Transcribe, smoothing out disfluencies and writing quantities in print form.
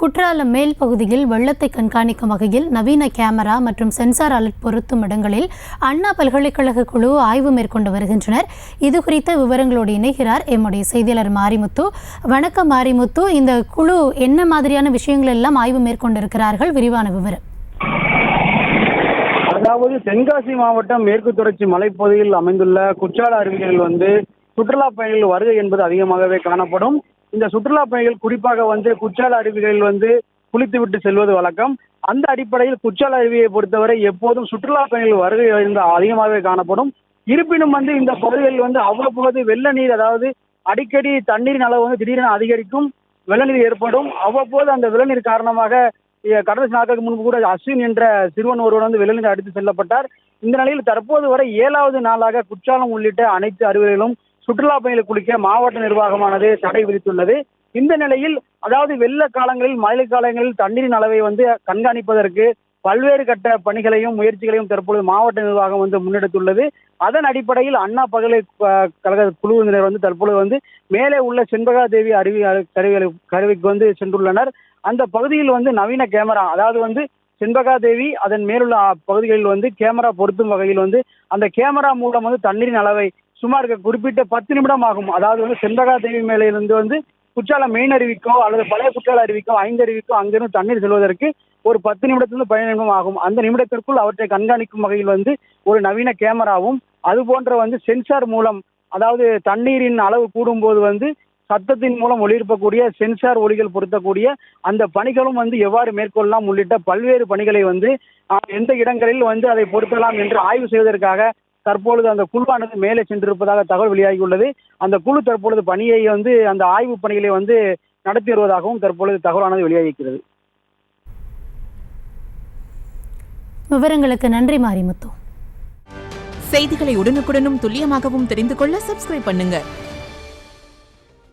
குற்றாலம் மேல் பகுதியில் வெள்ளத்தை கண்காணிக்கும் வகையில் நவீன கேமரா மற்றும் சென்சார் அலர்ட் பொருத்தும் இடங்களில் அண்ணா பல்கலைக்கழக குழு ஆய்வு மேற்கொண்டு வருகின்றனர். இது குறித்த விவரங்களோடு இணைகிறார் எம்முடைய செய்தியாளர் மாரிமுத்து. வணக்கம் மாரிமுத்து, இந்த குழு என்ன மாதிரியான விஷயங்கள் எல்லாம் ஆய்வு மேற்கொண்டிருக்கிறார்கள்? விரிவான விவரம். அதாவது தென்காசி மாவட்டம் மேற்கு தொடர்ச்சி மலைப்பகுதியில் அமைந்துள்ள குற்றால அருவிகளில் சுற்றுலா பயணிகள் வருகை என்பது அதிகமாகவே காணப்படும். இந்த சுற்றுலா பயணிகள் குறிப்பாக குற்றால அருவிகளில் குளித்துவிட்டு செல்வது வழக்கம். அந்த அடிப்படையில் குற்றால அருவியை பொறுத்தவரை எப்போதும் சுற்றுலா பயணிகள் வருகை அதிகமாகவே காணப்படும். இருப்பினும் இந்த பகுதிகளில் அவ்வப்போது வெள்ள நீர், அதாவது அடிக்கடி தண்ணீரின் அளவு திடீரென அதிகரிக்கும், வெள்ள நீர் ஏற்படும். அவ்வப்போது அந்த வெள்ள நீர் காரணமாக கடந்த சில நாட்களுக்கு முன்பு கூட அஸ்வின் என்ற சிறுவன் ஒருவர் வெள்ளநீர் அடித்து செல்லப்பட்டார். இந்த நிலையில் தற்போது வரை 7வது நாளாக குற்றாலம் உள்ளிட்ட அனைத்து அருவிகளிலும் சுற்றுலா பயணிகள் குளிக்க மாவட்ட நிர்வாகமானது தடை விதித்துள்ளது. இந்த நிலையில் அதாவது வெள்ள காலங்களில், மழை காலங்களில் தண்ணீரின் அளவை கண்காணிப்பதற்கு பல்வேறு கட்ட பணிகளையும் முயற்சிகளையும் தற்பொழுது மாவட்ட நிர்வாகம் முன்னெடுத்துள்ளது. அதன் அடிப்படையில் அண்ணா பல்கலைக்கழக குழுவினர் தற்பொழுது மேலே உள்ள செண்பகா தேவி கருவிக்கு சென்றுள்ளனர். அந்த பகுதியில் நவீன கேமரா, அதாவது செண்பகா தேவி அதன் மேலுள்ள பகுதிகளில் கேமரா பொருத்தும் வகையில் அந்த கேமரா மூலம் தண்ணீரின் அளவை சுமார் குறிப்பிட்ட 10 நிமிடம் ஆகும். அதாவது செண்பகா தேவி மேலே இருந்து குற்றாலம் மெயின் அருவிக்கோ அல்லது பழைய குற்றால அருவிக்கோ 5 அருவிக்கோ அங்கிருந்து தண்ணீர் செல்வதற்கு ஒரு 10 நிமிடத்திலிருந்து 15 நிமிடம் ஆகும். அந்த நிமிடத்திற்குள் அவற்றை கண்காணிக்கும் வகையில் ஒரு நவீன கேமராவும், அது போன்ற சென்சார் மூலம், அதாவது தண்ணீரின் அளவு கூடும்போது சத்தத்தின் மூலம் ஒளிபரப்பக்கூடிய சென்சார் ஒளிகள் பொருத்தக்கூடிய அந்த பணிகளும் எவ்வாறு மேற்கொள்ளலாம் உள்ளிட்ட பல்வேறு பணிகளை எந்த இடங்களில் அதை பொருத்தலாம் என்று ஆய்வு செய்வதற்காக தற்பொழுது அந்த குழுவானது மேலே சென்றிருப்பதாக தகவல் வெளியாகியுள்ளது. அந்த குழு தற்பொழுது பணியை அந்த ஆய்வு பணிகளை நடத்தி வருவதாகவும் தற்பொழுது தகவலானது வெளியாகியிருக்கிறது. விவரங்களுக்கு நன்றி மாரிமுத்து. செய்திகளை உடனுக்குடனும் துல்லியமாகவும் தெரிந்து கொள்ள சப்ஸ்கிரைப் பண்ணுங்க.